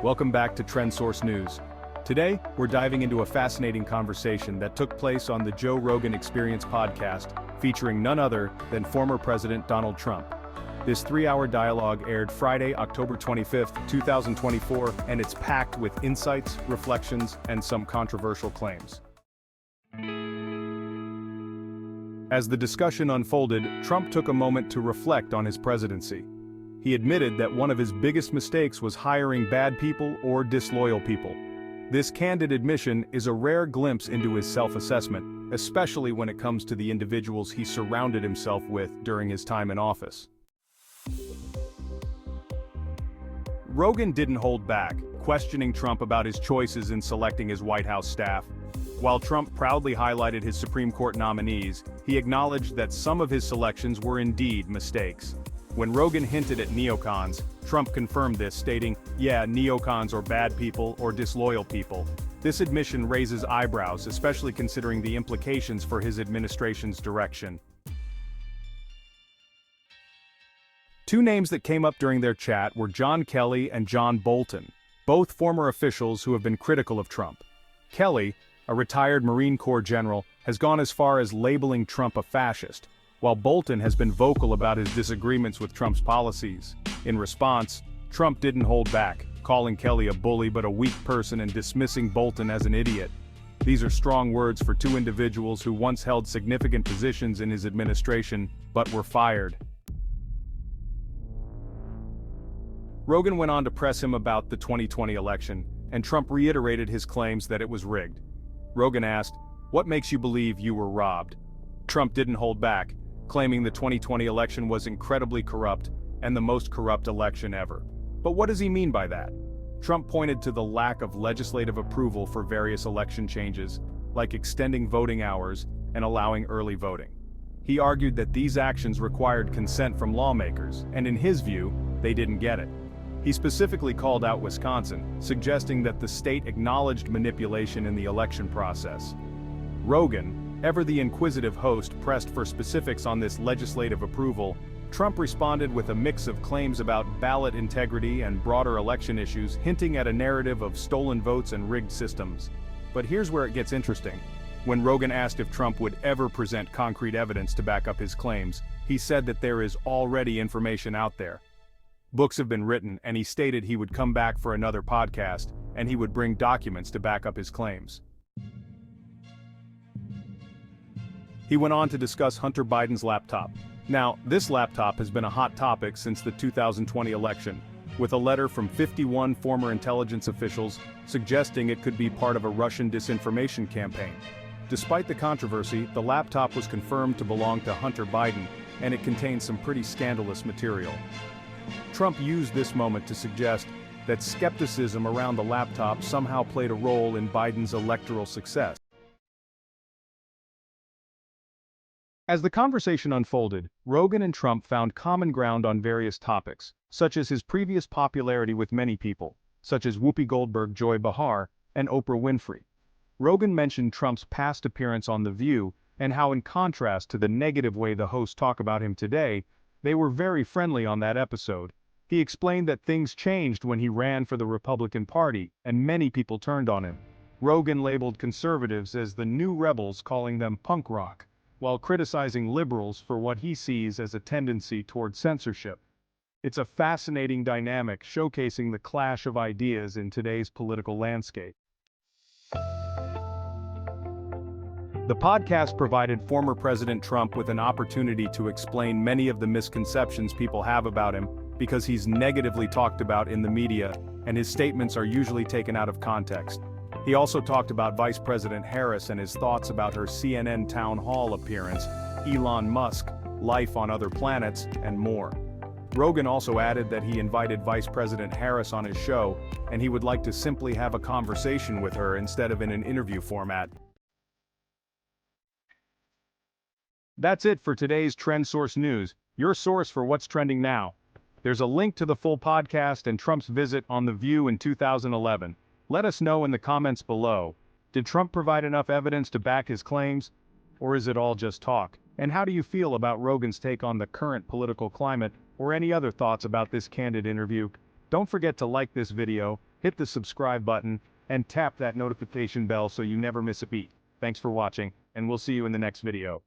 Welcome back to Trend Source News. Today, we're diving into a fascinating conversation that took place on the Joe Rogan Experience podcast, featuring none other than former President Donald Trump. This 3-hour dialogue aired Friday, October 25, 2024, and it's packed with insights, reflections, and some controversial claims. As the discussion unfolded, Trump took a moment to reflect on his presidency. He admitted that one of his biggest mistakes was hiring bad people or disloyal people. This candid admission is a rare glimpse into his self-assessment, especially when it comes to the individuals he surrounded himself with during his time in office. Rogan didn't hold back, questioning Trump about his choices in selecting his White House staff. While Trump proudly highlighted his Supreme Court nominees, he acknowledged that some of his selections were indeed mistakes. When Rogan hinted at neocons, Trump confirmed this, stating, "Yeah, neocons are bad people or disloyal people." This admission raises eyebrows, especially considering the implications for his administration's direction. Two names that came up during their chat were John Kelly and John Bolton, both former officials who have been critical of Trump. Kelly, a retired Marine Corps general, has gone as far as labeling Trump a fascist, while Bolton has been vocal about his disagreements with Trump's policies. In response, Trump didn't hold back, calling Kelly a bully but a weak person and dismissing Bolton as an idiot. These are strong words for two individuals who once held significant positions in his administration, but were fired. Rogan went on to press him about the 2020 election, and Trump reiterated his claims that it was rigged. Rogan asked, "What makes you believe you were robbed?" Trump didn't hold back, claiming the 2020 election was incredibly corrupt and the most corrupt election ever. But what does he mean by that? Trump pointed to the lack of legislative approval for various election changes, like extending voting hours and allowing early voting. He argued that these actions required consent from lawmakers, and in his view, they didn't get it. He specifically called out Wisconsin, suggesting that the state acknowledged manipulation in the election process. Rogan, ever the inquisitive host, pressed for specifics on this legislative approval. Trump responded with a mix of claims about ballot integrity and broader election issues, hinting at a narrative of stolen votes and rigged systems. But here's where it gets interesting. When Rogan asked if Trump would ever present concrete evidence to back up his claims, he said that there is already information out there. Books have been written, and he stated he would come back for another podcast, and he would bring documents to back up his claims. He went on to discuss Hunter Biden's laptop. Now, this laptop has been a hot topic since the 2020 election, with a letter from 51 former intelligence officials suggesting it could be part of a Russian disinformation campaign. Despite the controversy, the laptop was confirmed to belong to Hunter Biden, and it contains some pretty scandalous material. Trump used this moment to suggest that skepticism around the laptop somehow played a role in Biden's electoral success. As the conversation unfolded, Rogan and Trump found common ground on various topics, such as his previous popularity with many people, such as Whoopi Goldberg, Joy Behar, and Oprah Winfrey. Rogan mentioned Trump's past appearance on The View, and how in contrast to the negative way the hosts talk about him today, they were very friendly on that episode. He explained that things changed when he ran for the Republican Party, and many people turned on him. Rogan labeled conservatives as the new rebels, calling them punk rock, while criticizing liberals for what he sees as a tendency toward censorship. It's a fascinating dynamic showcasing the clash of ideas in today's political landscape. The podcast provided former President Trump with an opportunity to explain many of the misconceptions people have about him, because he's negatively talked about in the media, and his statements are usually taken out of context. He also talked about Vice President Harris and his thoughts about her CNN town hall appearance, Elon Musk, life on other planets, and more. Rogan also added that he invited Vice President Harris on his show, and he would like to simply have a conversation with her instead of in an interview format. That's it for today's Trend Source News, your source for what's trending now. There's a link to the full podcast and Trump's visit on The View in 2011. Let us know in the comments below. Did Trump provide enough evidence to back his claims? Or is it all just talk? And how do you feel about Rogan's take on the current political climate, or any other thoughts about this candid interview? Don't forget to like this video, hit the subscribe button, and tap that notification bell so you never miss a beat. Thanks for watching, and we'll see you in the next video.